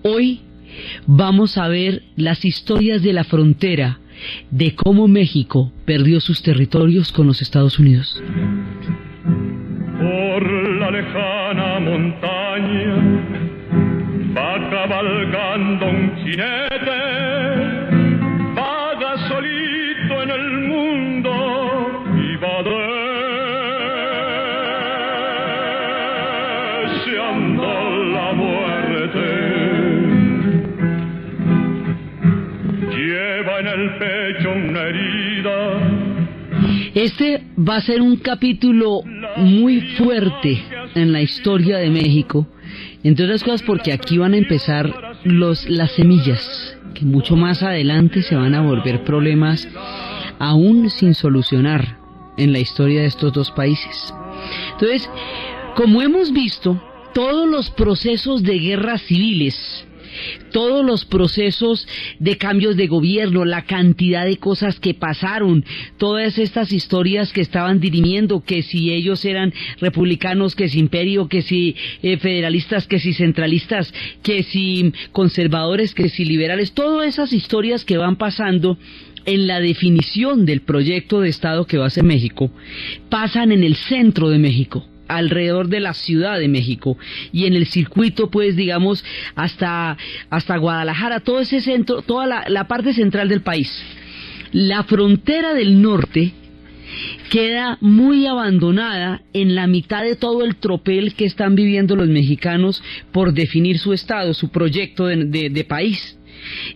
Hoy vamos a ver las historias de la frontera, de cómo México perdió sus territorios con los Estados Unidos. Por la lejana montaña va cabalgando un jinete, vaga solito en el mundo y va deseando la muerte. Lleva en el pecho una herida. Este va a ser un capítulo muy fuerte en la historia de México, entre otras cosas porque aquí van a empezar las semillas, que mucho más adelante se van a volver problemas aún sin solucionar en la historia de estos dos países. Entonces, como hemos visto, todos los procesos de guerras civiles, todos los procesos de cambios de gobierno, la cantidad de cosas que pasaron, todas estas historias que estaban dirimiendo, que si ellos eran republicanos, que si imperio, que si federalistas, que si centralistas, que si conservadores, que si liberales, todas esas historias que van pasando en la definición del proyecto de Estado que va a ser México, pasan en el centro de México, alrededor de la Ciudad de México, y en el circuito, pues digamos, hasta Guadalajara, todo ese centro, toda la parte central del país. La frontera del norte queda muy abandonada en la mitad de todo el tropel que están viviendo los mexicanos por definir su estado, su proyecto de país.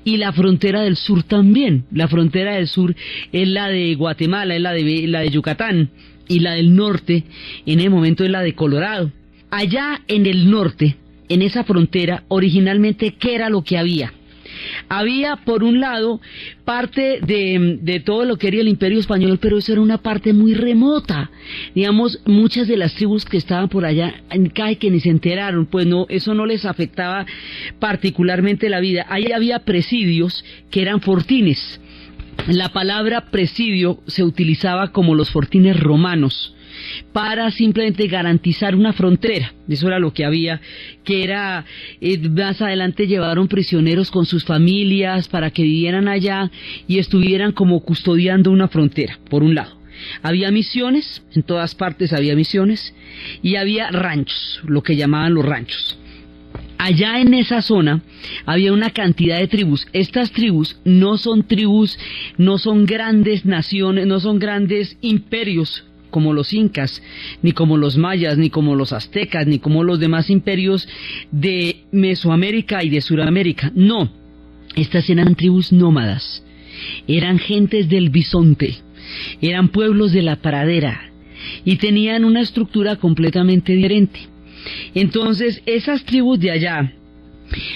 Y la frontera del sur también. La frontera del sur es la de Guatemala, es la de Yucatán, y la del norte en el momento es la de Colorado. Allá en el norte, en esa frontera, originalmente, ¿qué era lo que había? Había, por un lado, parte de todo lo que era el Imperio Español, pero eso era una parte muy remota. Digamos, muchas de las tribus que estaban por allá, casi que ni se enteraron, pues no, eso no les afectaba particularmente la vida. Ahí había presidios que eran fortines. La palabra presidio se utilizaba como los fortines romanos, para simplemente garantizar una frontera. Eso era lo que había, que era, más adelante llevaron prisioneros con sus familias para que vivieran allá y estuvieran como custodiando una frontera, por un lado. Había misiones, en todas partes había misiones, y había ranchos, lo que llamaban los ranchos. Allá en esa zona había una cantidad de tribus. Estas tribus, no son grandes naciones, no son grandes imperios como los incas, ni como los mayas, ni como los aztecas, ni como los demás imperios de Mesoamérica y de Sudamérica. No, estas eran tribus nómadas, eran gentes del bisonte, eran pueblos de la pradera y tenían una estructura completamente diferente. Entonces, esas tribus de allá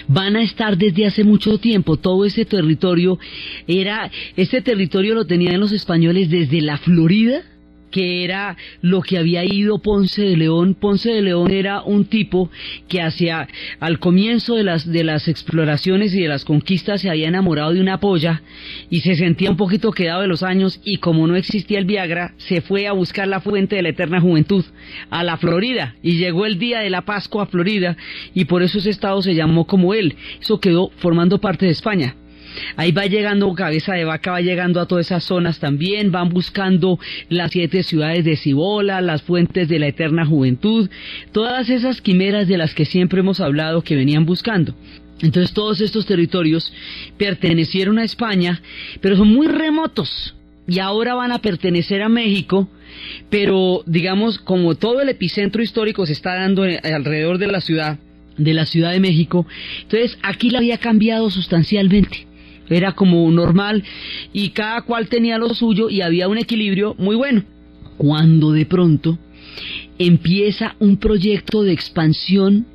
van a estar desde hace mucho tiempo. Todo ese territorio lo tenían los españoles desde la Florida, que era lo que había ido Ponce de León. Ponce de León era un tipo que al comienzo de las exploraciones y de las conquistas se había enamorado de una polla y se sentía un poquito quedado de los años, y como no existía el Viagra, se fue a buscar la fuente de la eterna juventud a la Florida, y llegó el día de la Pascua a Florida, y por eso ese estado se llamó como él. Eso quedó formando parte de España. Ahí va llegando Cabeza de Vaca, va llegando a todas esas zonas también, van buscando las 7 ciudades de Cibola, las fuentes de la eterna juventud, todas esas quimeras de las que siempre hemos hablado que venían buscando. Entonces todos estos territorios pertenecieron a España, pero son muy remotos, y ahora van a pertenecer a México, pero digamos, como todo el epicentro histórico se está dando alrededor de la Ciudad de México, entonces aquí la había cambiado sustancialmente. Era como normal y cada cual tenía lo suyo y había un equilibrio muy bueno. Cuando de pronto empieza un proyecto de expansión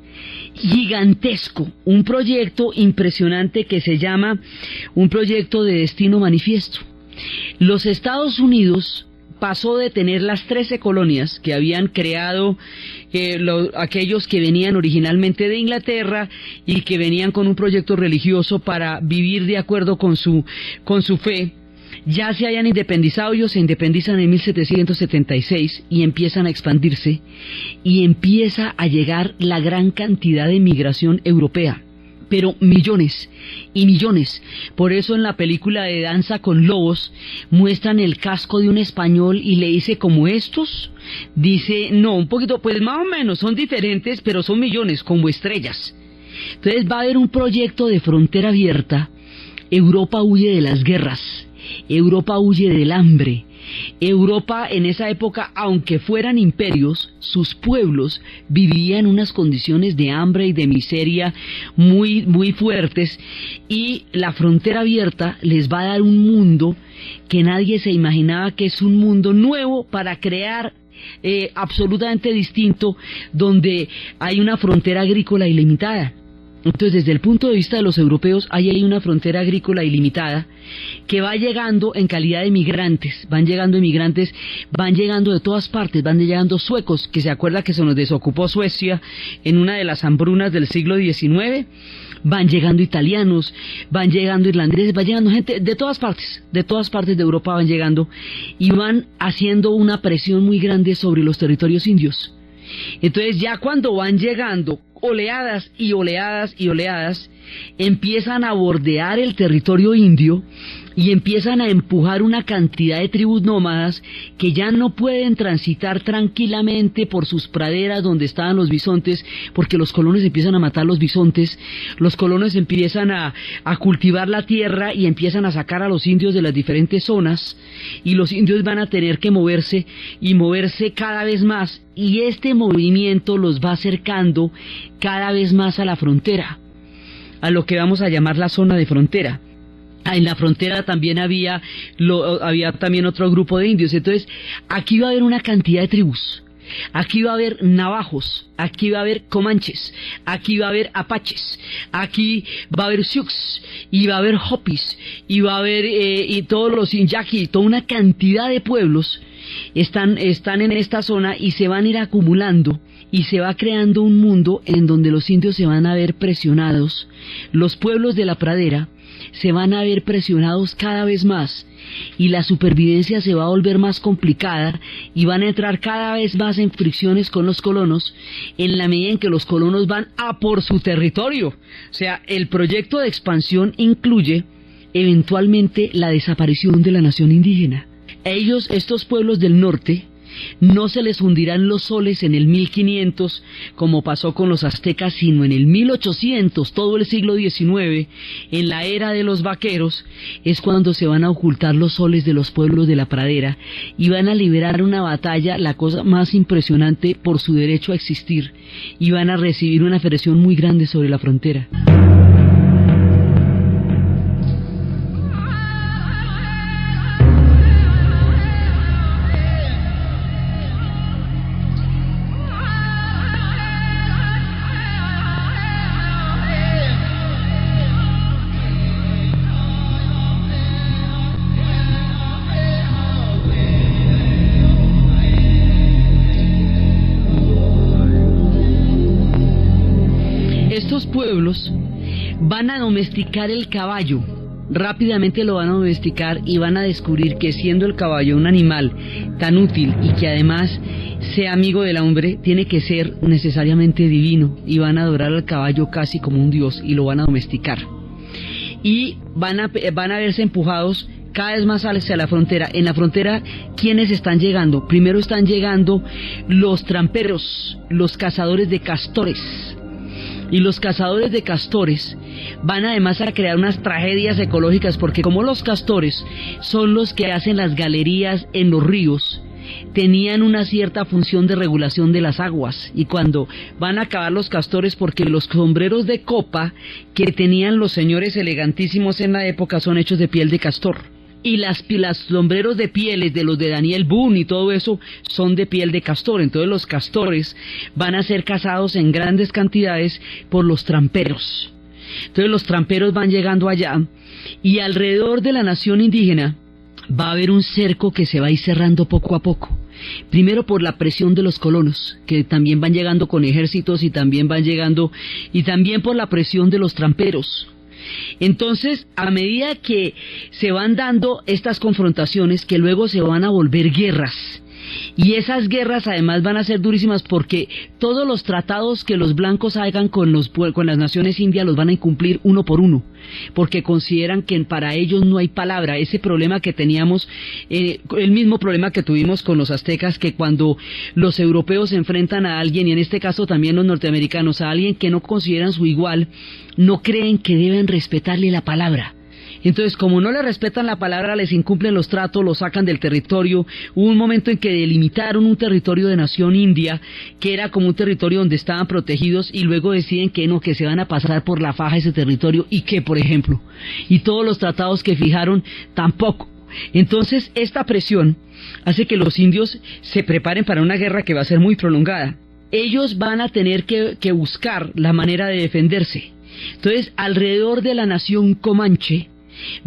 gigantesco, un proyecto impresionante que se llama un proyecto de destino manifiesto. Los Estados Unidos pasó de tener las 13 colonias que habían creado aquellos que venían originalmente de Inglaterra y que venían con un proyecto religioso para vivir de acuerdo con su fe. Ya se hayan independizado, ellos se independizan en 1776 y empiezan a expandirse, y empieza a llegar la gran cantidad de migración europea. pero millones y millones. Por eso en la película de Danza con Lobos muestran el casco de un español y le dice, como estos, dice, no, un poquito, pues más o menos, son diferentes, pero son millones, como estrellas. Entonces va a haber un proyecto de frontera abierta. Europa huye de las guerras, Europa huye del hambre. Europa en esa época, aunque fueran imperios, sus pueblos vivían en unas condiciones de hambre y de miseria muy, muy fuertes, y la frontera abierta les va a dar un mundo que nadie se imaginaba, que es un mundo nuevo para crear, absolutamente distinto, donde hay una frontera agrícola ilimitada. Entonces, desde el punto de vista de los europeos, ahí hay una frontera agrícola ilimitada que va llegando en calidad de migrantes, van llegando inmigrantes, van llegando de todas partes, van llegando suecos, que se acuerda que se nos desocupó Suecia en una de las hambrunas del siglo XIX, van llegando italianos, van llegando irlandeses, va llegando gente de todas partes de Europa van llegando, y van haciendo una presión muy grande sobre los territorios indios. Entonces ya cuando van llegando oleadas y oleadas y oleadas, empiezan a bordear el territorio indio y empiezan a empujar una cantidad de tribus nómadas que ya no pueden transitar tranquilamente por sus praderas donde estaban los bisontes, porque los colonos empiezan a matar los bisontes, los colonos empiezan a cultivar la tierra y empiezan a sacar a los indios de las diferentes zonas, y los indios van a tener que moverse y moverse cada vez más, y este movimiento los va acercando cada vez más a la frontera, a lo que vamos a llamar la zona de frontera. En la frontera también había también otro grupo de indios. Entonces aquí va a haber una cantidad de tribus, aquí va a haber navajos, aquí va a haber comanches, aquí va a haber apaches, aquí va a haber sioux, y va a haber hopis, y va a haber y todos los inyaqui, toda una cantidad de pueblos están en esta zona, y se van a ir acumulando, y se va creando un mundo en donde los indios se van a ver presionados, los pueblos de la pradera se van a ver presionados cada vez más, y la supervivencia se va a volver más complicada, y van a entrar cada vez más en fricciones con los colonos, en la medida en que los colonos van a por su territorio. O sea, el proyecto de expansión incluye eventualmente la desaparición de la nación indígena. Ellos, estos pueblos del norte, no se les hundirán los soles en el 1500 como pasó con los aztecas, sino en el 1800, todo el siglo XIX, en la era de los vaqueros, es cuando se van a ocultar los soles de los pueblos de la pradera y van a liberar una batalla, la cosa más impresionante, por su derecho a existir, y van a recibir una presión muy grande sobre la frontera. Estos pueblos van a domesticar el caballo, rápidamente lo van a domesticar, y van a descubrir que, siendo el caballo un animal tan útil y que además sea amigo del hombre, tiene que ser necesariamente divino, y van a adorar al caballo casi como un dios, y lo van a domesticar. Y van a verse empujados cada vez más hacia la frontera. En la frontera, ¿quiénes están llegando? Primero están llegando los tramperos, los cazadores de castores. Y los cazadores de castores van además a crear unas tragedias ecológicas, porque como los castores son los que hacen las galerías en los ríos, tenían una cierta función de regulación de las aguas, y cuando van a acabar los castores, porque los sombreros de copa que tenían los señores elegantísimos en la época son hechos de piel de castor, y las sombreros de pieles de los de Daniel Boone y todo eso son de piel de castor. Entonces los castores van a ser cazados en grandes cantidades por los tramperos. Entonces los tramperos van llegando allá, y alrededor de la nación indígena va a haber un cerco que se va a ir cerrando poco a poco. Primero por la presión de los colonos, que también van llegando con ejércitos, y también por la presión de los tramperos. Entonces, a medida que se van dando estas confrontaciones, que luego se van a volver guerras, Y esas guerras además van a ser durísimas porque todos los tratados que los blancos hagan con las naciones indias los van a incumplir uno por uno, porque consideran que para ellos no hay palabra. Ese problema que teníamos, el mismo problema que tuvimos con los aztecas, que cuando los europeos se enfrentan a alguien, y en este caso también los norteamericanos, a alguien que no consideran su igual, no creen que deben respetarle la palabra. Entonces, como no le respetan la palabra, les incumplen los tratos, los sacan del territorio. Hubo un momento en que delimitaron un territorio de nación india, que era como un territorio donde estaban protegidos, y luego deciden que no, que se van a pasar por la faja ese territorio, y que, por ejemplo, y todos los tratados que fijaron, tampoco. Entonces, esta presión hace que los indios se preparen para una guerra que va a ser muy prolongada. Ellos van a tener que buscar la manera de defenderse. Entonces, alrededor de la nación comanche,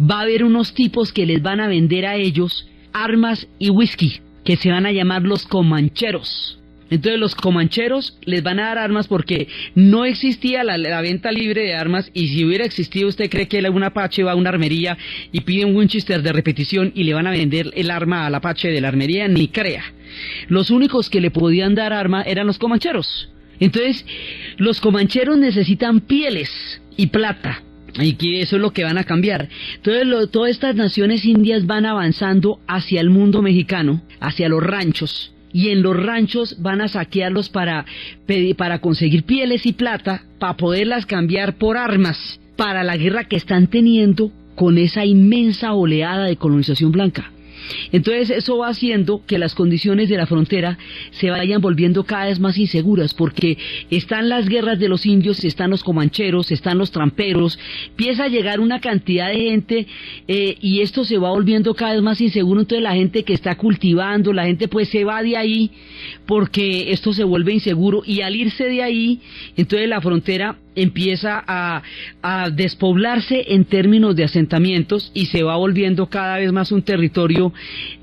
va a haber unos tipos que les van a vender a ellos armas y whisky, que se van a llamar los comancheros. Entonces los comancheros les van a dar armas porque no existía la venta libre de armas, y si hubiera existido, ¿usted cree que un apache va a una armería y pide un Winchester de repetición y le van a vender el arma al apache de la armería? Ni crea. Los únicos que le podían dar arma eran los comancheros. Entonces los comancheros necesitan pieles y plata, y que eso es lo que van a cambiar. Entonces todas estas naciones indias van avanzando hacia el mundo mexicano, hacia los ranchos, y en los ranchos van a saquearlos para conseguir pieles y plata, para poderlas cambiar por armas, para la guerra que están teniendo con esa inmensa oleada de colonización blanca. Entonces eso va haciendo que las condiciones de la frontera se vayan volviendo cada vez más inseguras, porque están las guerras de los indios, están los comancheros, están los tramperos, empieza a llegar una cantidad de gente, y esto se va volviendo cada vez más inseguro. Entonces la gente que está cultivando, la gente pues se va de ahí porque esto se vuelve inseguro, y al irse de ahí, entonces la frontera empieza a despoblarse en términos de asentamientos, y se va volviendo cada vez más un territorio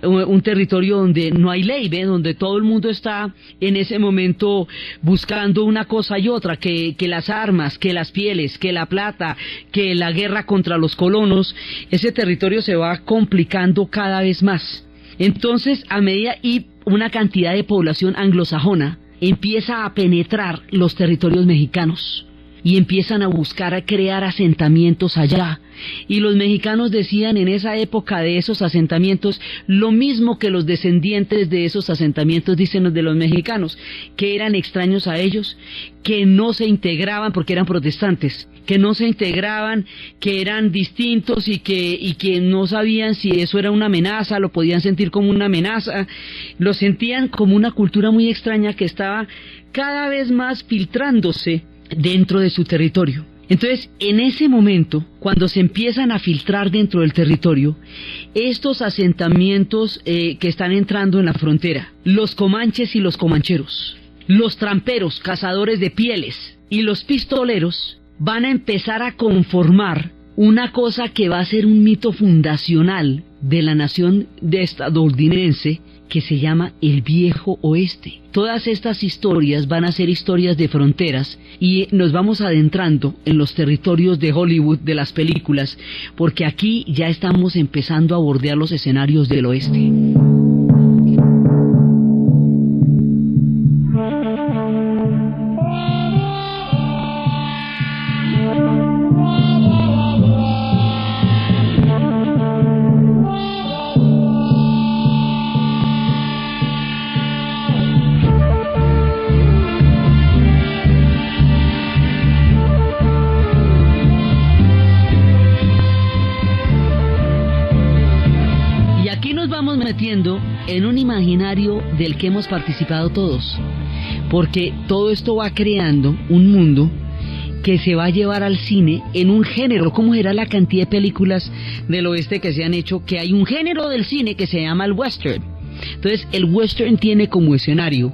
donde no hay ley, ¿ve? Donde todo el mundo está en ese momento buscando una cosa y otra, que las armas, que las pieles, que la plata, que la guerra contra los colonos. Ese territorio se va complicando cada vez más. Entonces, a medida y una cantidad de población anglosajona empieza a penetrar los territorios mexicanos, y empiezan a buscar a crear asentamientos allá. Y los mexicanos decían en esa época de esos asentamientos lo mismo que los descendientes de esos asentamientos dicen los de los mexicanos, que eran extraños a ellos, que no se integraban porque eran protestantes, que no se integraban, que eran distintos, y que no sabían si eso era una amenaza, lo podían sentir como una amenaza, lo sentían como una cultura muy extraña que estaba cada vez más filtrándose dentro de su territorio. Entonces, en ese momento, cuando se empiezan a filtrar dentro del territorio, estos asentamientos que están entrando en la frontera, los comanches y los comancheros, los tramperos, cazadores de pieles, y los pistoleros, van a empezar a conformar una cosa que va a ser un mito fundacional de la nación estadounidense, que se llama el Viejo Oeste. Todas estas historias van a ser historias de fronteras, y nos vamos adentrando en los territorios de Hollywood, de las películas, porque aquí ya estamos empezando a bordear los escenarios del oeste. Metiendo en un imaginario del que hemos participado todos, porque todo esto va creando un mundo que se va a llevar al cine en un género. ¿Cómo era la cantidad de películas del oeste que se han hecho? Que hay un género del cine que se llama el western. Entonces el western tiene como escenario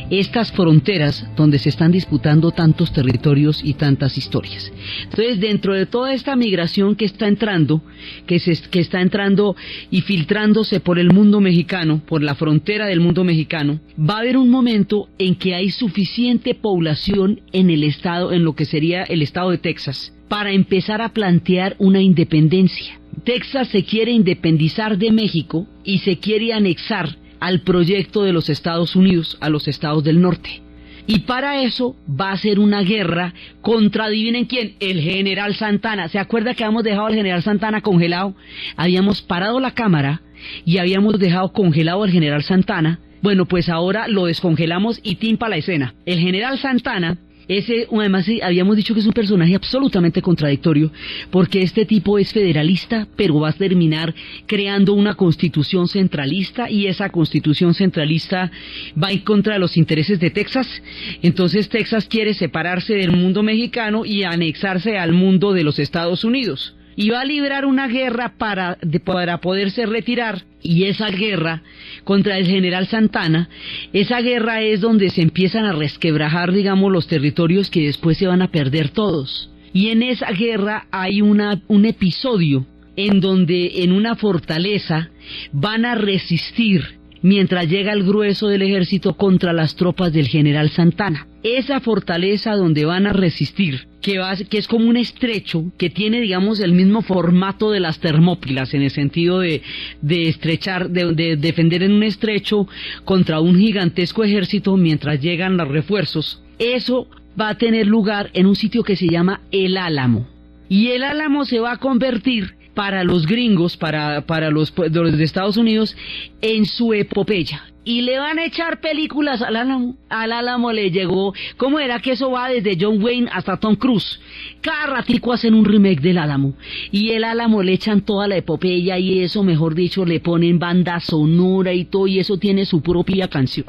estas fronteras donde se están disputando tantos territorios y tantas historias. Entonces, dentro de toda esta migración que está entrando, que está entrando y filtrándose por el mundo mexicano, por la frontera del mundo mexicano, va a haber un momento en que hay suficiente población en el estado, en lo que sería el estado de Texas, para empezar a plantear una independencia. Texas se quiere independizar de México y se quiere anexar al proyecto de los Estados Unidos, a los estados del norte. Y para eso va a ser una guerra contra, adivinen quién, el general Santana. ¿Se acuerda que habíamos dejado al general Santana congelado? Habíamos parado la cámara y habíamos dejado congelado al general Santana. Bueno, pues ahora lo descongelamos y timpa la escena. El general Santana, además habíamos dicho que es un personaje absolutamente contradictorio, porque este tipo es federalista, pero va a terminar creando una constitución centralista, y esa constitución centralista va en contra de los intereses de Texas. Entonces Texas quiere separarse del mundo mexicano y anexarse al mundo de los Estados Unidos. Y va a librar una guerra para poderse retirar, y esa guerra contra el general Santana, esa guerra es donde se empiezan a resquebrajar, digamos, los territorios que después se van a perder todos. Y en esa guerra hay un episodio en donde en una fortaleza van a resistir mientras llega el grueso del ejército contra las tropas del general Santana. Esa fortaleza donde van a resistir, que es como un estrecho, que tiene, digamos, el mismo formato de las Termópilas, en el sentido de estrechar, de defender en un estrecho contra un gigantesco ejército mientras llegan los refuerzos. Eso va a tener lugar en un sitio que se llama El Álamo. Y El Álamo se va a convertir, para los gringos, para los de Estados Unidos, en su epopeya. Y le van a echar películas al Álamo. Al Álamo le llegó, ¿cómo era que eso va desde John Wayne hasta Tom Cruise? Cada ratico hacen un remake del Álamo. Y El Álamo le echan toda la epopeya, y eso, mejor dicho, le ponen banda sonora y todo, y eso tiene su propia canción.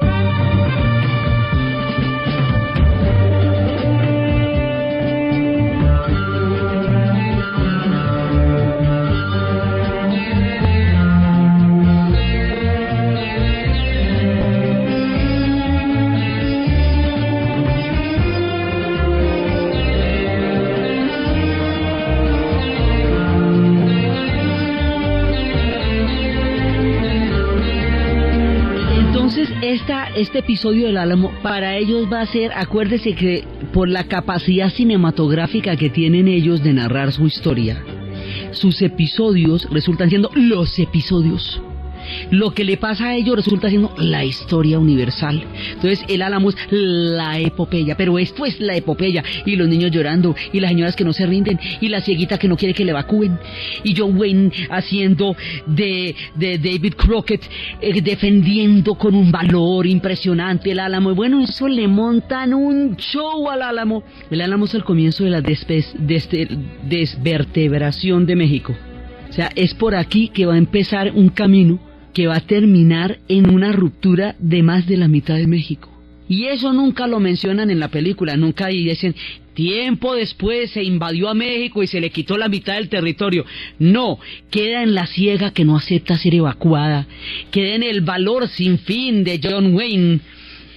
Este episodio del Álamo para ellos va a ser, acuérdese que por la capacidad cinematográfica que tienen ellos de narrar su historia, sus episodios resultan siendo los episodios. Lo que le pasa a ellos resulta siendo la historia universal. Entonces El Álamo es la epopeya, pero esto es la epopeya, y los niños llorando, y las señoras que no se rinden, y la cieguita que no quiere que le evacúen, y John Wayne haciendo de David Crockett, defendiendo con un valor impresionante el Álamo. Y bueno, eso le montan un show al Álamo. El Álamo es el comienzo de la desvertebración de México. O sea, es por aquí que va a empezar un camino que va a terminar en una ruptura de más de la mitad de México. Y eso nunca lo mencionan en la película, nunca dicen, tiempo después se invadió a México y se le quitó la mitad del territorio. No, queda en la ciega que no acepta ser evacuada, queda en el valor sin fin de John Wayne.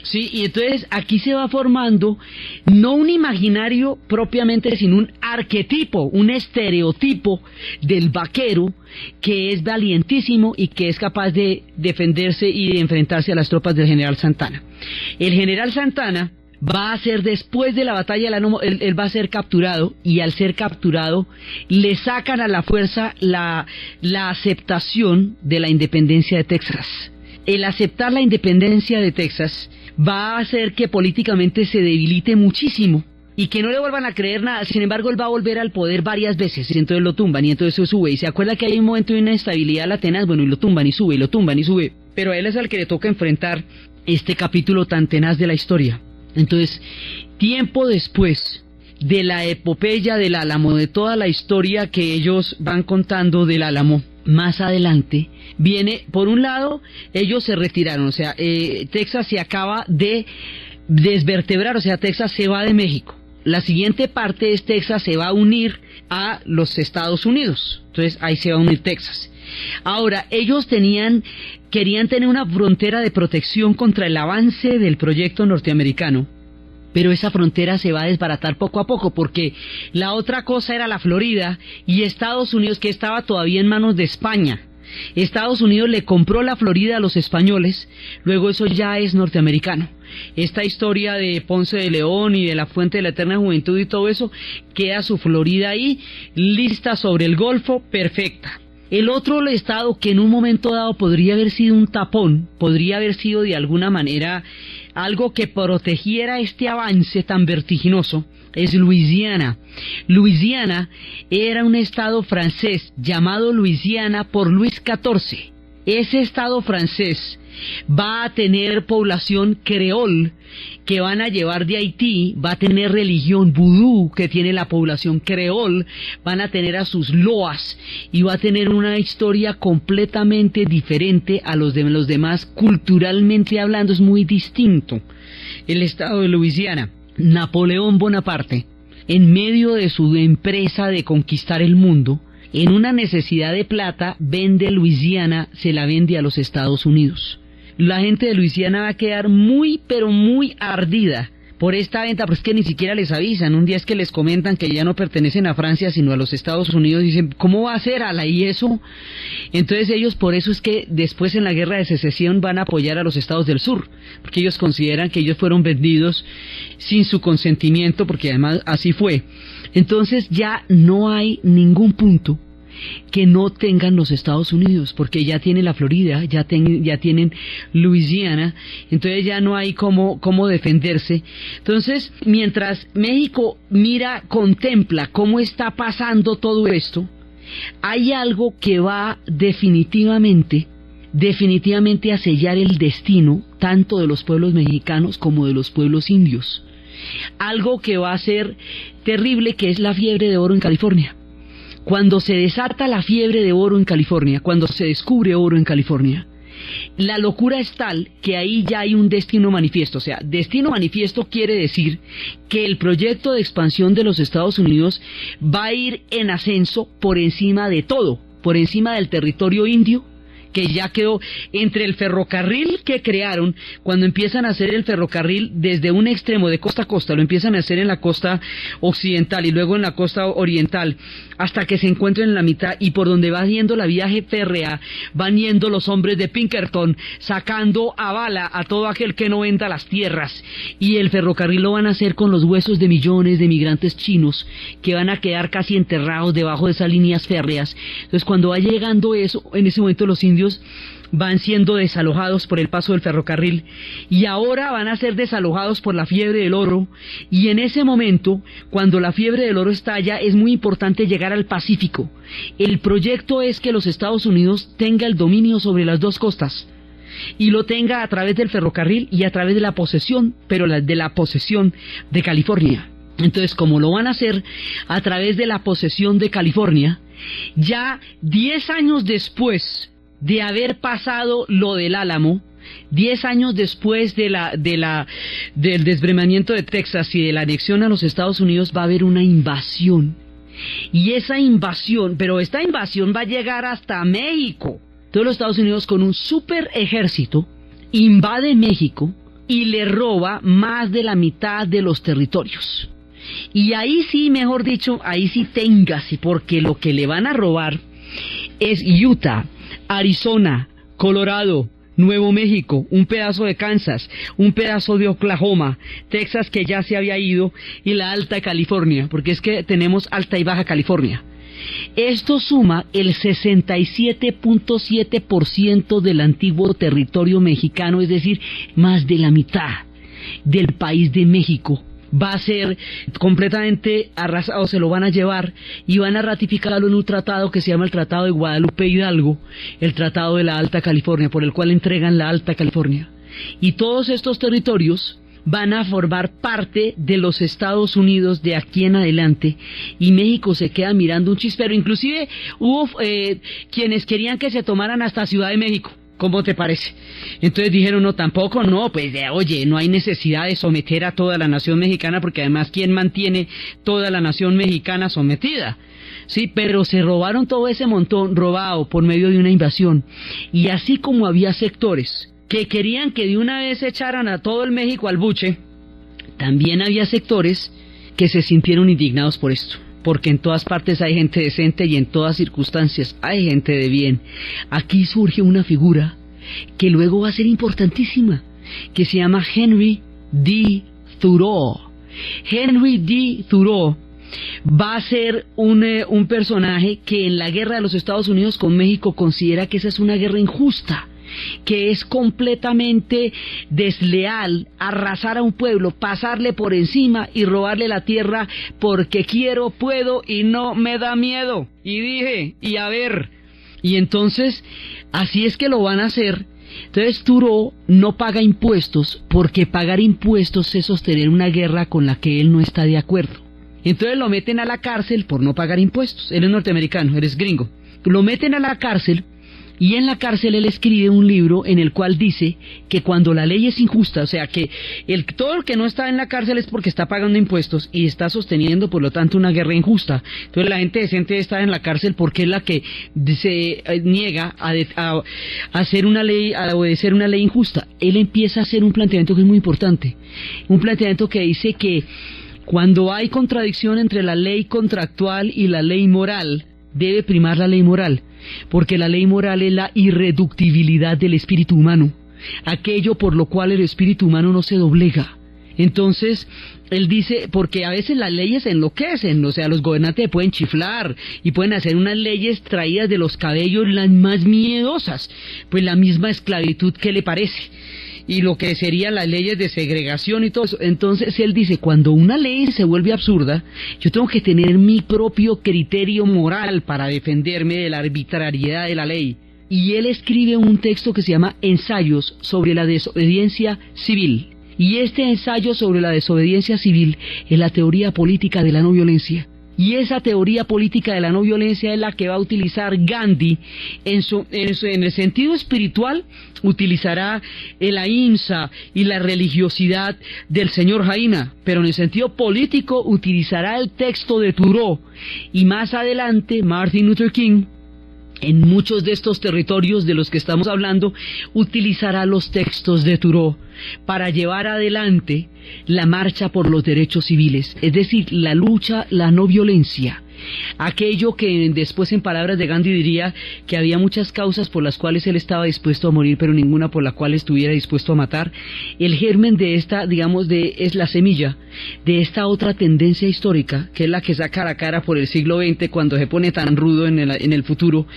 Sí, y entonces aquí se va formando no un imaginario propiamente, sino un arquetipo, un estereotipo del vaquero que es valientísimo y que es capaz de defenderse y de enfrentarse a las tropas del general Santana. El general Santana va a ser, después de la batalla del Álamo, él va a ser capturado, y al ser capturado le sacan a la fuerza la aceptación de la independencia de Texas. El aceptar la independencia de Texas va a hacer que políticamente se debilite muchísimo y que no le vuelvan a creer nada. Sin embargo, él va a volver al poder varias veces, y entonces lo tumban, y entonces sube, y se acuerda que hay un momento de inestabilidad tenaz, bueno, y lo tumban y sube, y lo tumban y sube, pero a él es al que le toca enfrentar este capítulo tan tenaz de la historia. Entonces, tiempo después de la epopeya del Álamo, de toda la historia que ellos van contando del Álamo, más adelante viene, por un lado, ellos se retiraron, o sea, Texas se acaba de desvertebrar, o sea, Texas se va de México. La siguiente parte es Texas se va a unir a los Estados Unidos, entonces ahí se va a unir Texas. Ahora, ellos querían tener una frontera de protección contra el avance del proyecto norteamericano, pero esa frontera se va a desbaratar poco a poco, porque la otra cosa era la Florida y Estados Unidos, que estaba todavía en manos de España. Estados Unidos le compró la Florida a los españoles, luego eso ya es norteamericano. Esta historia de Ponce de León y de la Fuente de la Eterna Juventud y todo eso, queda su Florida ahí, lista sobre el Golfo, perfecta. El otro estado que en un momento dado podría haber sido un tapón, podría haber sido de alguna manera algo que protegiera este avance tan vertiginoso, es Luisiana. Luisiana era un estado francés llamado Luisiana por Luis XIV. Ese estado francés va a tener población creol que van a llevar de Haití, va a tener religión vudú que tiene la población creol, van a tener a sus loas y va a tener una historia completamente diferente a los demás, culturalmente hablando es muy distinto. El estado de Luisiana, Napoleón Bonaparte, en medio de su empresa de conquistar el mundo, en una necesidad de plata, vende Luisiana, se la vende a los Estados Unidos. La gente de Luisiana va a quedar muy, pero muy ardida por esta venta, pero es que ni siquiera les avisan. Un día es que les comentan que ya no pertenecen a Francia, sino a los Estados Unidos, y dicen, ¿cómo va a ser, ala? ¿Y eso? Entonces ellos, por eso es que después en la Guerra de Secesión van a apoyar a los Estados del Sur, porque ellos consideran que ellos fueron vendidos sin su consentimiento, porque además así fue. Entonces ya no hay ningún punto que no tengan los Estados Unidos, porque ya tienen la Florida, ya tienen Luisiana, entonces ya no hay cómo defenderse. Entonces, mientras México contempla cómo está pasando todo esto, hay algo que va definitivamente a sellar el destino tanto de los pueblos mexicanos como de los pueblos indios. Algo que va a ser terrible, que es la fiebre de oro en California. Cuando se desata la fiebre de oro en California, cuando se descubre oro en California, la locura es tal que ahí ya hay un destino manifiesto. O sea, destino manifiesto quiere decir que el proyecto de expansión de los Estados Unidos va a ir en ascenso por encima de todo, por encima del territorio indio, que ya quedó entre el ferrocarril que crearon, cuando empiezan a hacer el ferrocarril desde un extremo de costa a costa, lo empiezan a hacer en la costa occidental y luego en la costa oriental, hasta que se encuentren en la mitad, y por donde va yendo la viaje férrea, van yendo los hombres de Pinkerton, sacando a bala a todo aquel que no venda las tierras, y el ferrocarril lo van a hacer con los huesos de millones de migrantes chinos, que van a quedar casi enterrados debajo de esas líneas férreas. Entonces cuando va llegando eso, en ese momento los indios van siendo desalojados por el paso del ferrocarril, y ahora van a ser desalojados por la fiebre del oro, y en ese momento, cuando la fiebre del oro estalla, es muy importante llegar al Pacífico. El proyecto es que los Estados Unidos tenga el dominio sobre las dos costas, y lo tenga a través del ferrocarril y a través de la posesión, pero de la posesión de California. Entonces, como lo van a hacer a través de la posesión de California, ya 10 años después de haber pasado lo del Álamo, 10 años después del desbremamiento de Texas y de la anexión a los Estados Unidos, va a haber una invasión. Y esa invasión, pero esta invasión va a llegar hasta México. Todos los Estados Unidos, con un super ejército, invade México y le roba más de la mitad de los territorios. Y ahí sí, mejor dicho, ahí sí téngase, porque lo que le van a robar es Utah, Arizona, Colorado, Nuevo México, un pedazo de Kansas, un pedazo de Oklahoma, Texas, que ya se había ido, y la Alta California, porque es que tenemos Alta y Baja California. Esto suma el 67.7% del antiguo territorio mexicano, es decir, más de la mitad del país de México. Va a ser completamente arrasado, se lo van a llevar y van a ratificarlo en un tratado que se llama el Tratado de Guadalupe Hidalgo, el Tratado de la Alta California, por el cual entregan la Alta California. Y todos estos territorios van a formar parte de los Estados Unidos de aquí en adelante, y México se queda mirando un chispero. Inclusive hubo quienes querían que se tomaran hasta Ciudad de México. ¿Cómo te parece? Entonces dijeron, no, tampoco, no, pues oye, no hay necesidad de someter a toda la nación mexicana, porque además, ¿quién mantiene toda la nación mexicana sometida? Sí, pero se robaron todo ese montón, robado por medio de una invasión. Y así como había sectores que querían que de una vez echaran a todo el México al buche, también había sectores que se sintieron indignados por esto. Porque en todas partes hay gente decente y en todas circunstancias hay gente de bien. Aquí surge una figura que luego va a ser importantísima, que se llama Henry D. Thoreau. Henry D. Thoreau va a ser un personaje que en la guerra de los Estados Unidos con México considera que esa es una guerra injusta, que es completamente desleal arrasar a un pueblo, pasarle por encima y robarle la tierra porque quiero, puedo y no me da miedo. Y dije, y a ver, y entonces así es que lo van a hacer. Entonces Thoreau no paga impuestos porque pagar impuestos es sostener una guerra con la que él no está de acuerdo. Entonces lo meten a la cárcel por no pagar impuestos. Él es norteamericano, él es gringo. Lo meten a la cárcel. Y en la cárcel él escribe un libro en el cual dice que cuando la ley es injusta, o sea que todo el que no está en la cárcel es porque está pagando impuestos y está sosteniendo por lo tanto una guerra injusta. Entonces la gente decente debe estar en la cárcel porque es la que se niega a hacer una ley, a obedecer una ley injusta. Él empieza a hacer un planteamiento que es muy importante, un planteamiento que dice que cuando hay contradicción entre la ley contractual y la ley moral, debe primar la ley moral, porque la ley moral es la irreductibilidad del espíritu humano, aquello por lo cual el espíritu humano no se doblega. Entonces, él dice, porque a veces las leyes enloquecen, o sea, los gobernantes pueden chiflar y pueden hacer unas leyes traídas de los cabellos las más miedosas, pues la misma esclavitud que le parece, y lo que serían las leyes de segregación y todo eso. Entonces él dice, cuando una ley se vuelve absurda, yo tengo que tener mi propio criterio moral para defenderme de la arbitrariedad de la ley. Y él escribe un texto que se llama Ensayos sobre la desobediencia civil. Y este ensayo sobre la desobediencia civil es la teoría política de la no violencia. Y esa teoría política de la no violencia es la que va a utilizar Gandhi en el sentido espiritual. Utilizará el ahimsa y la religiosidad del señor Jaina, pero en el sentido político utilizará el texto de Thoreau. Y más adelante Martin Luther King, en muchos de estos territorios de los que estamos hablando, utilizará los textos de Thoreau para llevar adelante la marcha por los derechos civiles, es decir, la lucha, la no violencia. Aquello que después en palabras de Gandhi diría que había muchas causas por las cuales él estaba dispuesto a morir, pero ninguna por la cual estuviera dispuesto a matar. El germen de esta, digamos, es la semilla de esta otra tendencia histórica, que es la que saca la cara por el siglo XX cuando se pone tan rudo en el futuro,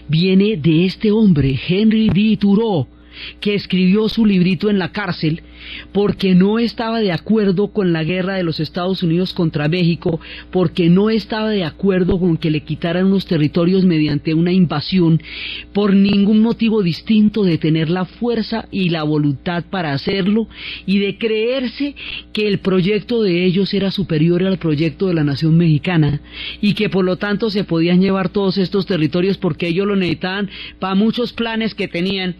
viene de este hombre, Henry D. Thoreau, que escribió su librito en la cárcel porque no estaba de acuerdo con la guerra de los Estados Unidos contra México, porque no estaba de acuerdo con que le quitaran unos territorios mediante una invasión, por ningún motivo distinto de tener la fuerza y la voluntad para hacerlo, y de creerse que el proyecto de ellos era superior al proyecto de la nación mexicana, y que por lo tanto se podían llevar todos estos territorios porque ellos lo necesitaban para muchos planes que tenían.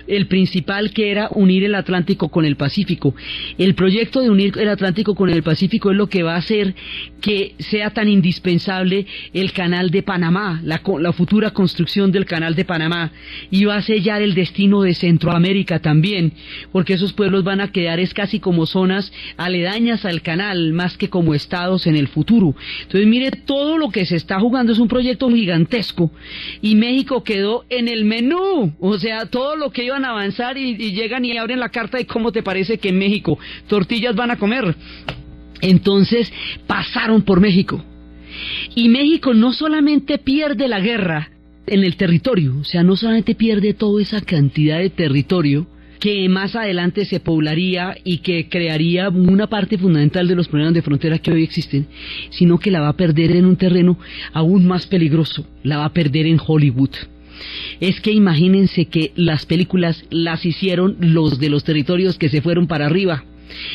El principal, que era unir el Atlántico con el Pacífico. El proyecto de unir el Atlántico con el Pacífico es lo que va a hacer que sea tan indispensable el Canal de Panamá, la futura construcción del Canal de Panamá, y va a sellar el destino de Centroamérica también, porque esos pueblos van a quedar casi como zonas aledañas al canal, más que como estados en el futuro. Entonces mire, todo lo que se está jugando es un proyecto gigantesco, y México quedó en el menú, o sea, todo lo que iba a avanzar y llegan y abren la carta. ¿Y cómo te parece que en México tortillas van a comer? Entonces pasaron por México, y México no solamente pierde la guerra en el territorio, o sea, no solamente pierde toda esa cantidad de territorio que más adelante se poblaría y que crearía una parte fundamental de los problemas de frontera que hoy existen, sino que la va a perder en un terreno aún más peligroso, la va a perder en Hollywood. Es que imagínense que las películas las hicieron los de los territorios que se fueron para arriba.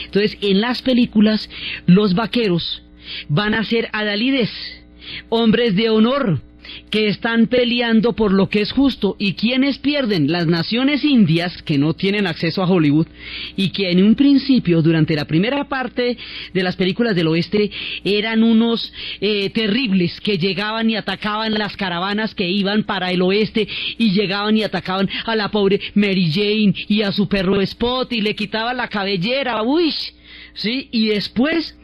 Entonces, en las películas, los vaqueros van a ser adalides, hombres de honor, que están peleando por lo que es justo. ¿Y quiénes pierden? Las naciones indias, que no tienen acceso a Hollywood, y que en un principio, durante la primera parte de las películas del oeste, eran unos terribles, que llegaban y atacaban las caravanas que iban para el oeste, y llegaban y atacaban a la pobre Mary Jane y a su perro Spot, y le quitaban la cabellera, uy, ¿sí? Y después,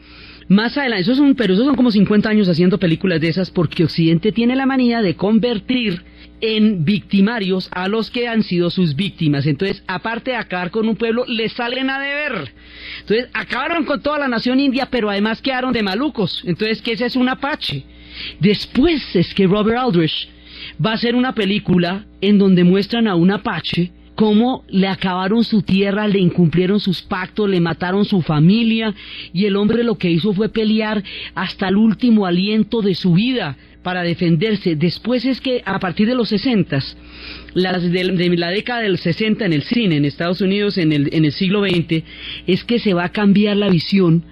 más adelante, esos son como 50 años haciendo películas de esas, porque Occidente tiene la manía de convertir en victimarios a los que han sido sus víctimas. Entonces, aparte de acabar con un pueblo, les salen a deber. Entonces, acabaron con toda la nación india, pero además quedaron de malucos. Entonces, ¿qué es un apache? Después es que Robert Aldrich va a hacer una película en donde muestran a un apache cómo le acabaron su tierra, le incumplieron sus pactos, le mataron su familia, y el hombre lo que hizo fue pelear hasta el último aliento de su vida para defenderse. Después es que a partir de los 60s, de la década del 60 en el cine en Estados Unidos en el siglo XX, es que se va a cambiar la visión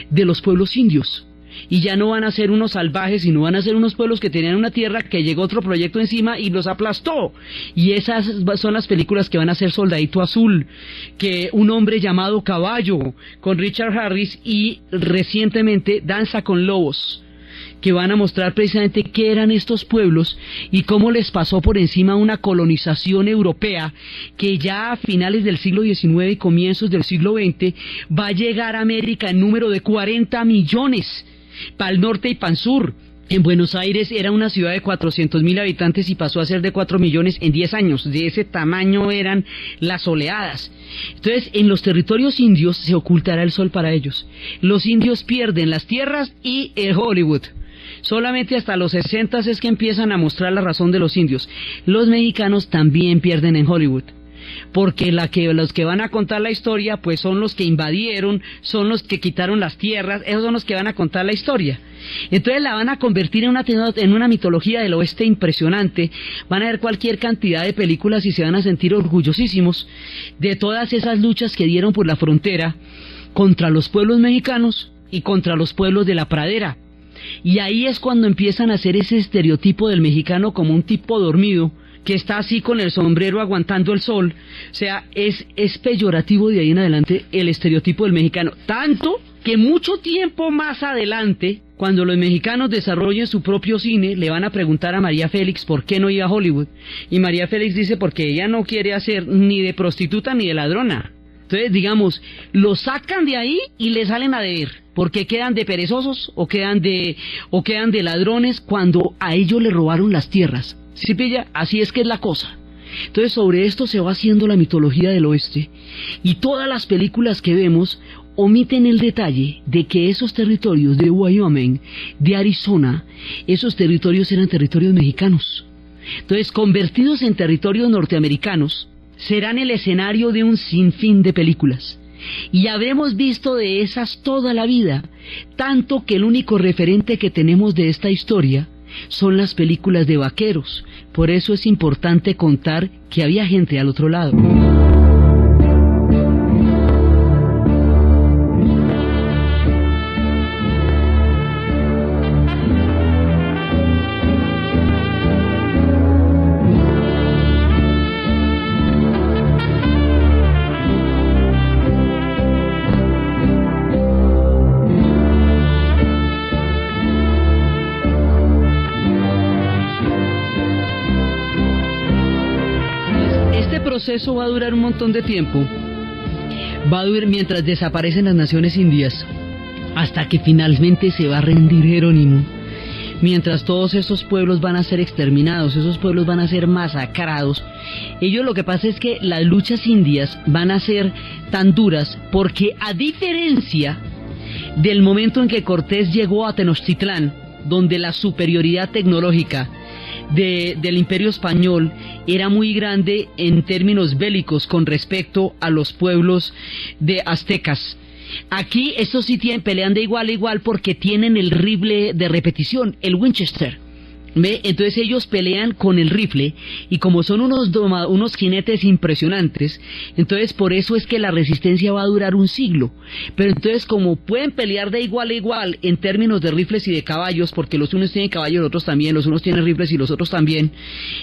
de los pueblos indios. Y ya no van a ser unos salvajes, sino van a ser unos pueblos que tenían una tierra que llegó otro proyecto encima y los aplastó. Y esas son las películas que van a ser Soldadito Azul, que Un hombre llamado Caballo, con Richard Harris, y recientemente Danza con Lobos, que van a mostrar precisamente qué eran estos pueblos y cómo les pasó por encima una colonización europea que ya a finales del siglo XIX y comienzos del siglo XX va a llegar a América en número de 40 millones, para el norte y para el sur. En Buenos Aires era una ciudad de 400.000 habitantes y pasó a ser de 4 millones en 10 años. De ese tamaño eran las oleadas. Entonces, en los territorios indios se ocultará el sol para ellos. Los indios pierden las tierras y el Hollywood. Solamente hasta los 60 es que empiezan a mostrar la razón de los indios. Los mexicanos también pierden en Hollywood, porque los que van a contar la historia pues son los que invadieron, son los que quitaron las tierras, esos son los que van a contar la historia. Entonces la van a convertir en una mitología del oeste impresionante. Van a ver cualquier cantidad de películas y se van a sentir orgullosísimos de todas esas luchas que dieron por la frontera contra los pueblos mexicanos y contra los pueblos de la pradera. Y ahí es cuando empiezan a hacer ese estereotipo del mexicano como un tipo dormido, que está así con el sombrero aguantando el sol. O sea, es peyorativo de ahí en adelante el estereotipo del mexicano. Tanto que mucho tiempo más adelante, cuando los mexicanos desarrollen su propio cine, le van a preguntar a María Félix por qué no iba a Hollywood. Y María Félix dice porque ella no quiere hacer ni de prostituta ni de ladrona. Entonces, digamos, lo sacan de ahí y le salen a deber, porque quedan de perezosos o quedan de ladrones cuando a ellos le robaron las tierras. ¿Sí pilla? Así es que es la cosa. Entonces, sobre esto se va haciendo la mitología del oeste, y todas las películas que vemos omiten el detalle de que esos territorios de Wyoming, de Arizona, esos territorios eran territorios mexicanos. Entonces, convertidos en territorios norteamericanos, serán el escenario de un sinfín de películas. Y habremos visto de esas toda la vida, tanto que el único referente que tenemos de esta historia son las películas de vaqueros. Por eso es importante contar que había gente al otro lado. El proceso va a durar un montón de tiempo, va a durar mientras desaparecen las naciones indias, hasta que finalmente se va a rendir Jerónimo, mientras todos esos pueblos van a ser exterminados, esos pueblos van a ser masacrados. Ellos, lo que pasa es que las luchas indias van a ser tan duras porque, a diferencia del momento en que Cortés llegó a Tenochtitlán, donde la superioridad tecnológica del Imperio Español era muy grande en términos bélicos con respecto a los pueblos de aztecas, aquí estos sí pelean de igual a igual porque tienen el rifle de repetición, el Winchester. ¿Ve? Entonces ellos pelean con el rifle, y como son unos jinetes impresionantes, entonces por eso es que la resistencia va a durar un siglo. Pero entonces, como pueden pelear de igual a igual en términos de rifles y de caballos, porque los unos tienen caballos, los otros también, los unos tienen rifles y los otros también,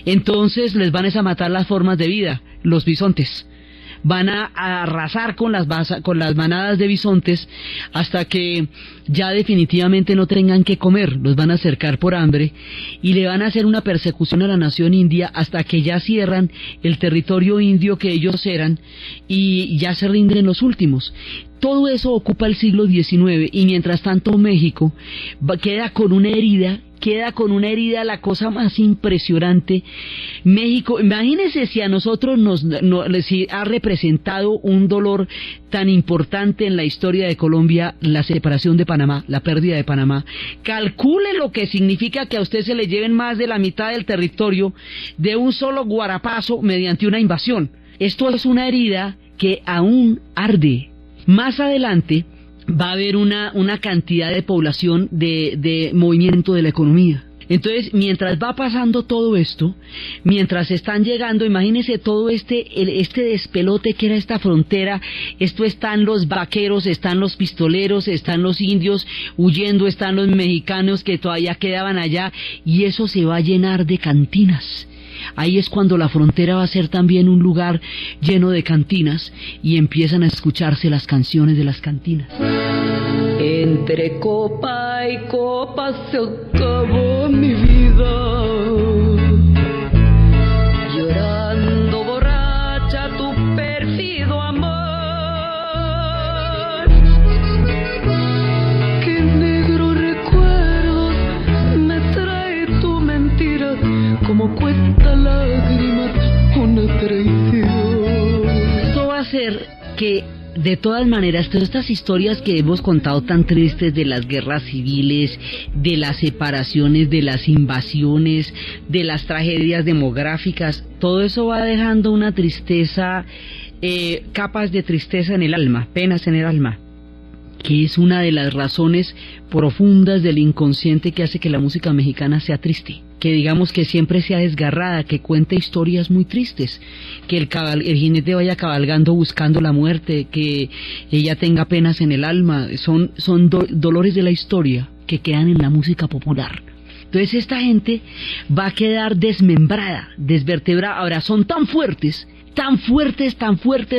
entonces les van a matar las formas de vida, los bisontes. Van a arrasar con las manadas de bisontes hasta que ya definitivamente no tengan que comer, los van a cercar por hambre y le van a hacer una persecución a la nación india hasta que ya cierran el territorio indio que ellos eran y ya se rinden los últimos. Todo eso ocupa el siglo XIX, y mientras tanto México queda con una herida queda con una herida, la cosa más impresionante. México, imagínense si a nosotros si ha representado un dolor tan importante en la historia de Colombia la separación de Panamá, la pérdida de Panamá. Calcule lo que significa que a usted se le lleven más de la mitad del territorio de un solo guarapazo mediante una invasión. Esto es una herida que aún arde. Más adelante va a haber una cantidad de población de movimiento de la economía. Entonces, mientras va pasando todo esto, mientras están llegando, imagínense todo este despelote que era esta frontera. Esto están los vaqueros, están los pistoleros, están los indios huyendo, están los mexicanos que todavía quedaban allá, y eso se va a llenar de cantinas. Ahí es cuando la frontera va a ser también un lugar lleno de cantinas, y empiezan a escucharse las canciones de las cantinas. Entre copa y copa se acabó mi vida, llorando borracha tu pérfido amor. Qué negros recuerdos me trae tu mentira, como cuesta lágrimas una traición. Esto va a hacer que, de todas maneras, todas estas historias que hemos contado tan tristes de las guerras civiles, de las separaciones, de las invasiones, de las tragedias demográficas, todo eso va dejando una tristeza, capas de tristeza en el alma, penas en el alma, que es una de las razones profundas del inconsciente que hace que la música mexicana sea triste, que digamos que siempre sea desgarrada, que cuente historias muy tristes, que el jinete vaya cabalgando buscando la muerte, que ella tenga penas en el alma, son dolores de la historia que quedan en la música popular. Entonces esta gente va a quedar desmembrada, desvertebrada. Ahora son tan fuertes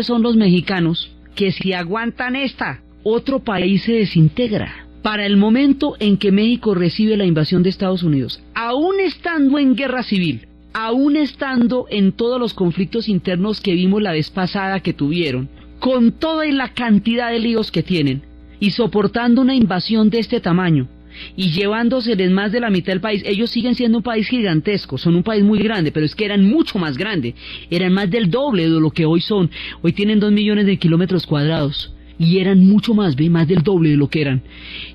son los mexicanos, que si aguantan esta, otro país se desintegra. Para el momento en que México recibe la invasión de Estados Unidos, aún estando en guerra civil, aún estando en todos los conflictos internos que vimos la vez pasada que tuvieron, con toda la cantidad de líos que tienen, y soportando una invasión de este tamaño, y llevándoseles más de la mitad del país, ellos siguen siendo un país gigantesco, son un país muy grande, pero es que eran mucho más grande, eran más del doble de lo que hoy son. Hoy tienen 2 millones de kilómetros cuadrados, y eran mucho más, más del doble de lo que eran,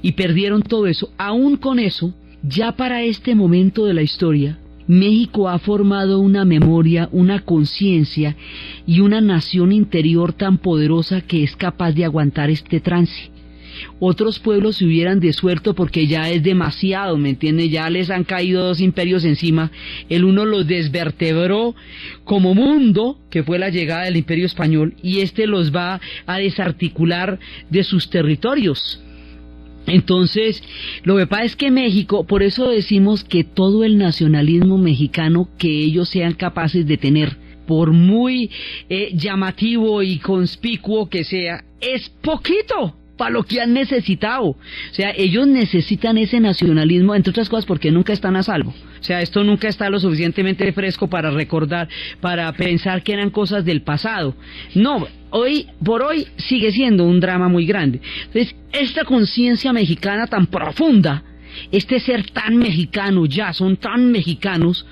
y perdieron todo eso. Aún con eso, ya para este momento de la historia, México ha formado una memoria, una conciencia y una nación interior tan poderosa que es capaz de aguantar este trance. Otros pueblos se hubieran desuelto porque ya es demasiado, ¿me entiendes? Ya les han caído 2 imperios encima. El uno los desvertebró como mundo, que fue la llegada del Imperio Español, y este los va a desarticular de sus territorios. Entonces, lo que pasa es que México, por eso decimos que todo el nacionalismo mexicano que ellos sean capaces de tener, por muy llamativo y conspicuo que sea, es poquito para lo que han necesitado. O sea, ellos necesitan ese nacionalismo, entre otras cosas porque nunca están a salvo. O sea, esto nunca está lo suficientemente fresco para recordar, para pensar que eran cosas del pasado. No, hoy por hoy sigue siendo un drama muy grande. Entonces, esta conciencia mexicana tan profunda, este ser tan mexicano, ya son tan mexicanos,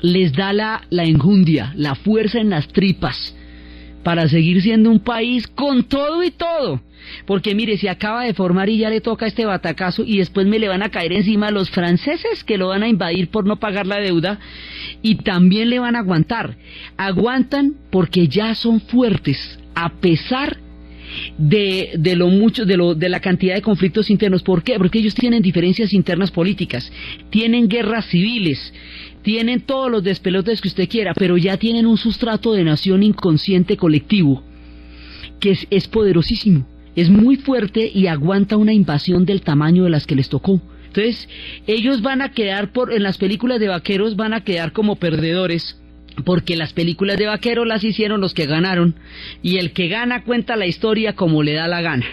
les da la enjundia, la fuerza en las tripas para seguir siendo un país con todo y todo. Porque mire, se acaba de formar y ya le toca este batacazo, y después me le van a caer encima los franceses, que lo van a invadir por no pagar la deuda, y también le van a aguantar. Aguantan porque ya son fuertes, a pesar de la cantidad de conflictos internos. ¿Por qué? Porque ellos tienen diferencias internas políticas, tienen guerras civiles, tienen todos los despelotes que usted quiera, pero ya tienen un sustrato de nación inconsciente colectivo que es poderosísimo, es muy fuerte y aguanta una invasión del tamaño de las que les tocó. Entonces, ellos van a quedar, en las películas de vaqueros van a quedar como perdedores, porque las películas de vaqueros las hicieron los que ganaron, y el que gana cuenta la historia como le da la gana.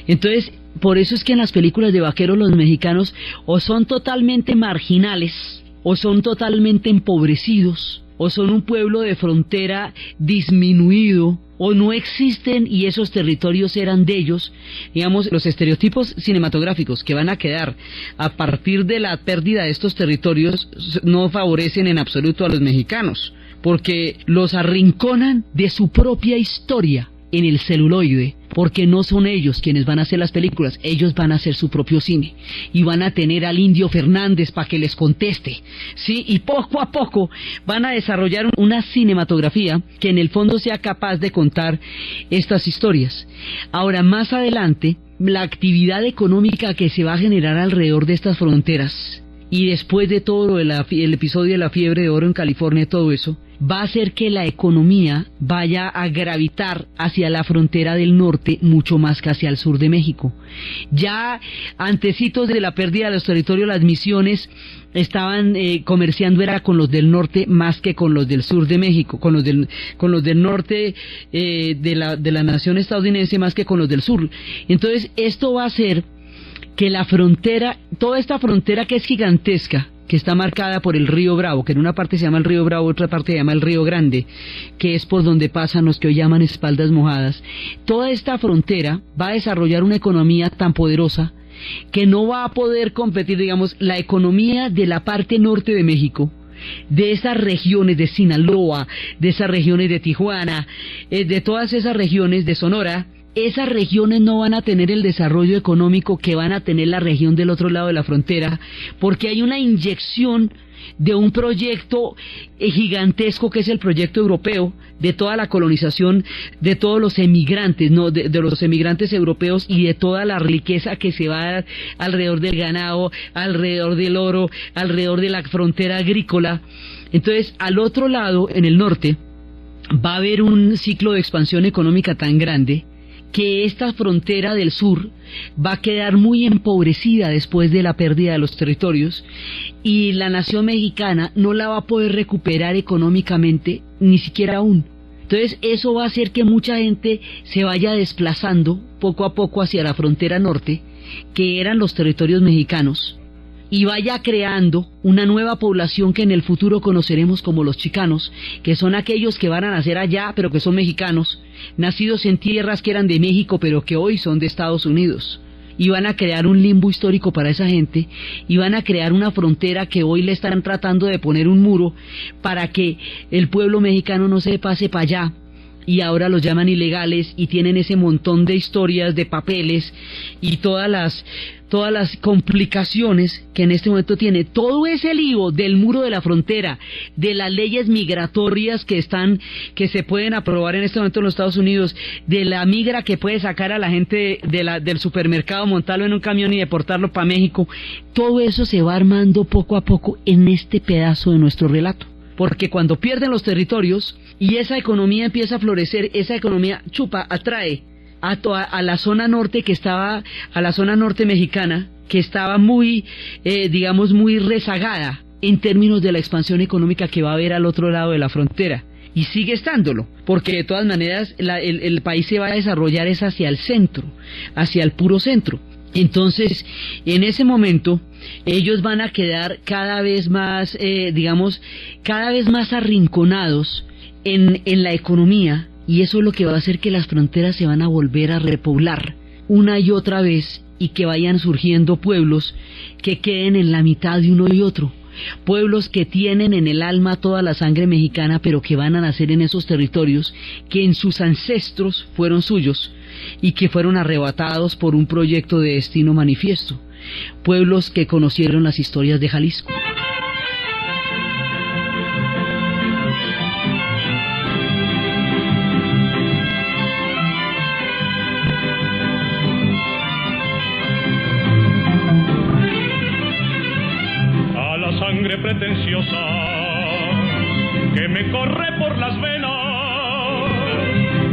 Entonces, por eso es que en las películas de vaqueros los mexicanos o son totalmente marginales, o son totalmente empobrecidos, o son un pueblo de frontera disminuido, o no existen y esos territorios eran de ellos. Digamos, los estereotipos cinematográficos que van a quedar a partir de la pérdida de estos territorios no favorecen en absoluto a los mexicanos, porque los arrinconan de su propia historia en el celuloide, porque no son ellos quienes van a hacer las películas, ellos van a hacer su propio cine, y van a tener al Indio Fernández para que les conteste, ¿sí? Y poco a poco van a desarrollar una cinematografía que en el fondo sea capaz de contar estas historias. Ahora, más adelante, la actividad económica que se va a generar alrededor de estas fronteras, y después de todo el episodio de la fiebre de oro en California, todo eso, va a hacer que la economía vaya a gravitar hacia la frontera del norte mucho más que hacia el sur de México. Ya antecitos de la pérdida de los territorios, las misiones estaban comerciando era con los del norte más que con los del sur de México, con los del norte de la nación estadounidense más que con los del sur. Entonces esto va a hacer que la frontera, toda esta frontera que es gigantesca, que está marcada por el río Bravo, que en una parte se llama el río Bravo, otra parte se llama el río Grande, que es por donde pasan los que hoy llaman espaldas mojadas, toda esta frontera va a desarrollar una economía tan poderosa que no va a poder competir, digamos, la economía de la parte norte de México, de esas regiones de Sinaloa, de esas regiones de Tijuana, de todas esas regiones de Sonora. Esas regiones no van a tener el desarrollo económico que van a tener la región del otro lado de la frontera, porque hay una inyección de un proyecto gigantesco que es el proyecto europeo, de toda la colonización, de todos los emigrantes, ¿no? de los emigrantes europeos y de toda la riqueza que se va a dar alrededor del ganado, alrededor del oro, alrededor de la frontera agrícola. Entonces, al otro lado, en el norte, va a haber un ciclo de expansión económica tan grande que esta frontera del sur va a quedar muy empobrecida después de la pérdida de los territorios, y la nación mexicana no la va a poder recuperar económicamente, ni siquiera aún. Entonces eso va a hacer que mucha gente se vaya desplazando poco a poco hacia la frontera norte, que eran los territorios mexicanos, y vaya creando una nueva población que en el futuro conoceremos como los chicanos, que son aquellos que van a nacer allá pero que son mexicanos, nacidos en tierras que eran de México pero que hoy son de Estados Unidos, y van a crear un limbo histórico para esa gente, y van a crear una frontera que hoy le están tratando de poner un muro para que el pueblo mexicano no se pase para allá, y ahora los llaman ilegales y tienen ese montón de historias, de papeles y todas las complicaciones que en este momento tiene. Todo ese lío del muro de la frontera, de las leyes migratorias que se pueden aprobar en este momento en los Estados Unidos, de la migra que puede sacar a la gente del supermercado, montarlo en un camión y deportarlo para México. Todo eso se va armando poco a poco en este pedazo de nuestro relato. Porque cuando pierden los territorios y esa economía empieza a florecer, esa economía atrae a la zona norte a la zona norte mexicana, que estaba muy, muy rezagada en términos de la expansión económica que va a haber al otro lado de la frontera. Y sigue estándolo, porque de todas maneras el país se va a desarrollar es hacia el centro, hacia el puro centro. Entonces, en ese momento, ellos van a quedar cada vez más, cada vez más arrinconados en la economía, y eso es lo que va a hacer que las fronteras se van a volver a repoblar una y otra vez, y que vayan surgiendo pueblos que queden en la mitad de uno y otro. Pueblos que tienen en el alma toda la sangre mexicana, pero que van a nacer en esos territorios que en sus ancestros fueron suyos y que fueron arrebatados por un proyecto de destino manifiesto. Pueblos que conocieron las historias de Jalisco. Sangre pretenciosa que me corre por las venas,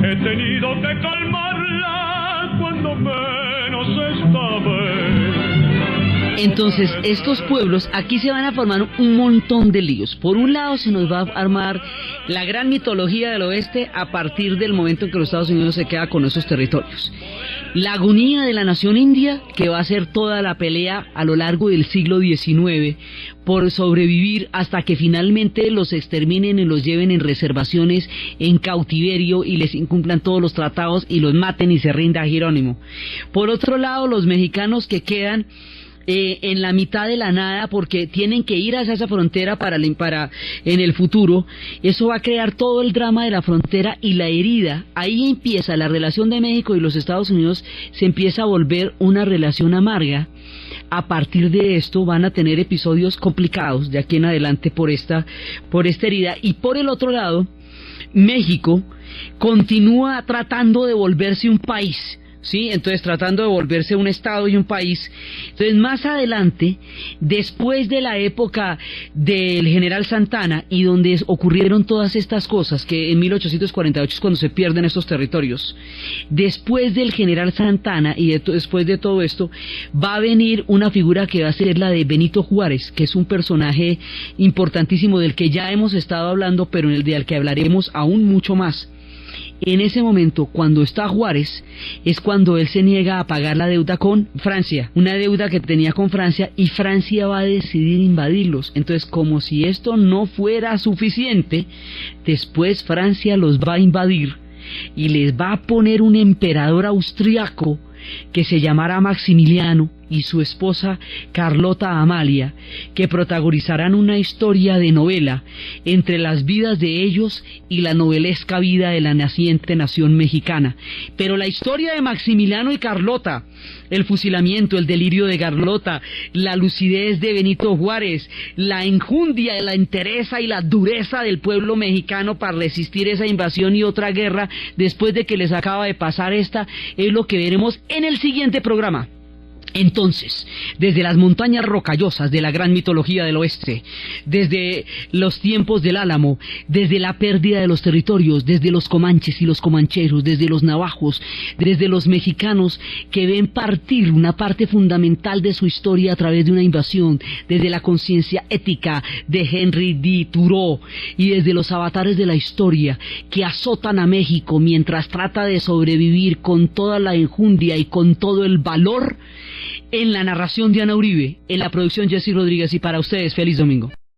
he tenido que calmarla cuando menos esta vez. Entonces, estos pueblos, aquí se van a formar un montón de líos. Por un lado, se nos va a armar la gran mitología del oeste a partir del momento en que los Estados Unidos se queda con esos territorios. La agonía de la nación india, que va a ser toda la pelea a lo largo del siglo XIX por sobrevivir hasta que finalmente los exterminen y los lleven en reservaciones, en cautiverio, y les incumplan todos los tratados y los maten y se rinda Jerónimo. Por otro lado, los mexicanos que quedan en la mitad de la nada porque tienen que ir hacia esa frontera para en el futuro. Eso va a crear todo el drama de la frontera y la herida. Ahí empieza la relación de México y los Estados Unidos, se empieza a volver una relación amarga. A partir de esto van a tener episodios complicados de aquí en adelante por esta herida. Y por el otro lado, México continúa tratando de volverse un país, ¿sí? Entonces tratando de volverse un estado y un país. Entonces más adelante, después de la época del general Santana y donde ocurrieron todas estas cosas, que en 1848 es cuando se pierden estos territorios, después del general Santana y después de todo esto, va a venir una figura que va a ser la de Benito Juárez, que es un personaje importantísimo del que ya hemos estado hablando, pero del que hablaremos aún mucho más. En ese momento, cuando está Juárez, es cuando él se niega a pagar la deuda con Francia, una deuda que tenía con Francia, y Francia va a decidir invadirlos. Entonces, como si esto no fuera suficiente, después Francia los va a invadir y les va a poner un emperador austriaco que se llamará Maximiliano, y su esposa Carlota Amalia, que protagonizarán una historia de novela entre las vidas de ellos y la novelesca vida de la naciente nación mexicana. Pero la historia de Maximiliano y Carlota, el fusilamiento, el delirio de Carlota, la lucidez de Benito Juárez, la enjundia, la entereza y la dureza del pueblo mexicano para resistir esa invasión y otra guerra después de que les acaba de pasar esta, es lo que veremos en el siguiente programa. Entonces, desde las montañas rocallosas de la gran mitología del oeste, desde los tiempos del Álamo, desde la pérdida de los territorios, desde los comanches y los comancheros, desde los navajos, desde los mexicanos que ven partir una parte fundamental de su historia a través de una invasión, desde la conciencia ética de Henry D. Thoreau y desde los avatares de la historia que azotan a México mientras trata de sobrevivir con toda la enjundia y con todo el valor. En la narración de Ana Uribe, en la producción Jessy Rodríguez, y para ustedes, feliz domingo.